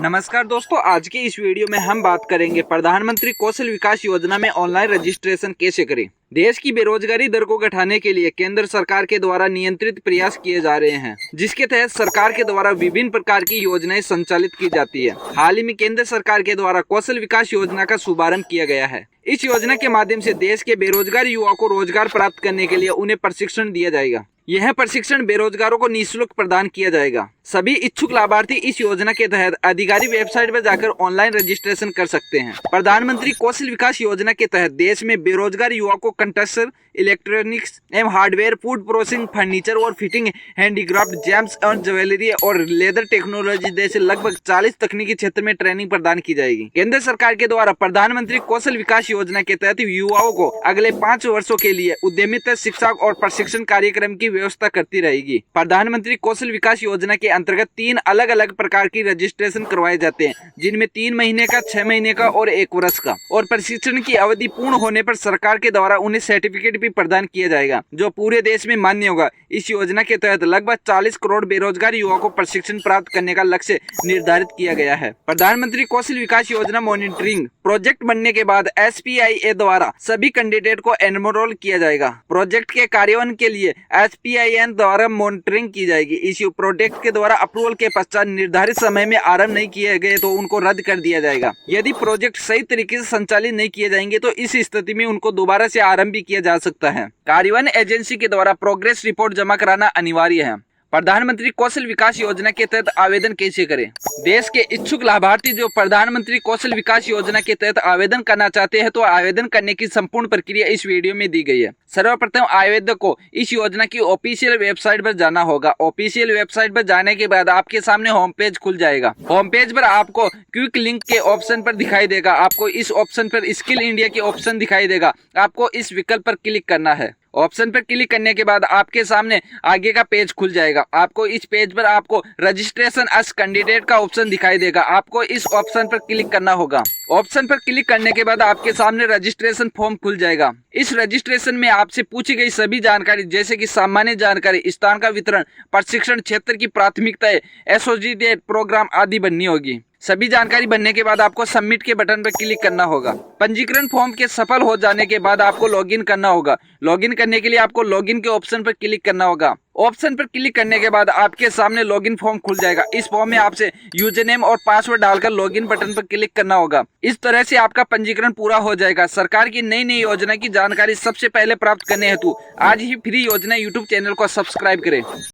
नमस्कार दोस्तों, आज के इस वीडियो में हम बात करेंगे प्रधानमंत्री कौशल विकास योजना में ऑनलाइन रजिस्ट्रेशन कैसे करें। देश की बेरोजगारी दर को घटाने के लिए केंद्र सरकार के द्वारा नियंत्रित प्रयास किए जा रहे हैं, जिसके तहत सरकार के द्वारा विभिन्न प्रकार की योजनाएं संचालित की जाती है। हाल ही में केंद्र सरकार के द्वारा कौशल विकास योजना का शुभारंभ किया गया है। इस योजना के माध्यम से देश के बेरोजगार युवाओं को रोजगार प्राप्त करने के लिए उन्हें प्रशिक्षण दिया जाएगा। यह प्रशिक्षण बेरोजगारों को निःशुल्क प्रदान किया जाएगा। सभी इच्छुक लाभार्थी इस योजना के तहत अधिकारिक वेबसाइट पर जाकर ऑनलाइन रजिस्ट्रेशन कर सकते हैं। प्रधानमंत्री कौशल विकास योजना के तहत देश में बेरोजगार युवाओं को कंस्ट्रक्शन, इलेक्ट्रॉनिक्स एवं हार्डवेयर, फूड प्रोसेसिंग, फर्नीचर और फिटिंग, हैंडीक्राफ्ट, जेम्स और ज्वेलरी और लेदर टेक्नोलॉजी जैसे लगभग 40 तकनीकी क्षेत्र में ट्रेनिंग प्रदान की जाएगी। केंद्र सरकार के द्वारा प्रधानमंत्री कौशल विकास योजना के तहत युवाओं को अगले 5 वर्षों के लिए उद्यमिता शिक्षा और प्रशिक्षण कार्यक्रम की व्यवस्था करती रहेगी। प्रधानमंत्री कौशल विकास योजना के अंतर्गत 3 अलग अलग प्रकार की रजिस्ट्रेशन करवाए जाते हैं, जिनमें 3 महीने का, 6 महीने का और 1 वर्ष का। और प्रशिक्षण की अवधि पूर्ण होने पर सरकार के द्वारा उन्हें सर्टिफिकेट भी प्रदान किया जाएगा, जो पूरे देश में मान्य होगा। इस योजना के तहत लगभग 40 करोड़ बेरोजगार युवाओं को प्रशिक्षण प्राप्त करने का लक्ष्य निर्धारित किया गया है। प्रधानमंत्री कौशल विकास योजना मॉनिटरिंग प्रोजेक्ट बनने के बाद SPIA द्वारा सभी कैंडिडेट को एनरोल किया जाएगा। प्रोजेक्ट के कार्यान्वयन के लिए SPIN द्वारा मॉनिटरिंग की जाएगी। इस प्रोजेक्ट के द्वारा अप्रूवल के पश्चात निर्धारित समय में आरंभ नहीं किए गए तो उनको रद्द कर दिया जाएगा। यदि प्रोजेक्ट सही तरीके से संचालित नहीं किए जाएंगे तो इस स्थिति में उनको दोबारा से आरंभ भी किया जा सकता है। कार्यान्वयन एजेंसी के द्वारा प्रोग्रेस रिपोर्ट जमा कराना अनिवार्य है। प्रधानमंत्री कौशल विकास योजना के तहत आवेदन कैसे करें। देश के इच्छुक लाभार्थी जो प्रधानमंत्री कौशल विकास योजना के तहत आवेदन करना चाहते हैं तो आवेदन करने की संपूर्ण प्रक्रिया इस वीडियो में दी गई है। सर्वप्रथम आवेदक को इस योजना की ऑफिशियल वेबसाइट पर जाना होगा। ऑफिशियल वेबसाइट पर जाने के बाद आपके सामने होम पेज खुल जाएगा। होम पेज पर आपको क्विक लिंक के ऑप्शन पर दिखाई देगा। आपको इस ऑप्शन पर स्किल इंडिया के ऑप्शन दिखाई देगा। आपको इस विकल्प पर क्लिक करना है। ऑप्शन पर क्लिक करने के बाद आपके सामने आगे का पेज खुल जाएगा। आपको इस पेज पर आपको रजिस्ट्रेशन एज कैंडिडेट का ऑप्शन दिखाई देगा। आपको इस ऑप्शन पर क्लिक करना होगा। ऑप्शन पर क्लिक करने के बाद आपके सामने रजिस्ट्रेशन फॉर्म खुल जाएगा। इस रजिस्ट्रेशन में आपसे पूछी गई सभी जानकारी जैसे कि सामान्य जानकारी, स्थान का वितरण, प्रशिक्षण क्षेत्र की प्राथमिकताएं, एसोसिएटेड प्रोग्राम आदि भरनी होगी। सभी जानकारी भरने के बाद आपको सबमिट के बटन पर क्लिक करना होगा। पंजीकरण फॉर्म के सफल हो जाने के बाद आपको लॉगिन करना होगा। लॉगिन करने के लिए आपको लॉगिन के ऑप्शन पर क्लिक करना होगा। ऑप्शन पर क्लिक करने के बाद आपके सामने लॉगिन फॉर्म खुल जाएगा। इस फॉर्म में आपसे यूजर नेम और पासवर्ड डालकर लॉगिन बटन पर क्लिक करना होगा। इस तरह से आपका पंजीकरण पूरा हो जाएगा। सरकार की नई नई योजना की जानकारी सबसे पहले प्राप्त करने हेतु आज ही फ्री योजना यूट्यूब चैनल को सब्सक्राइब करें।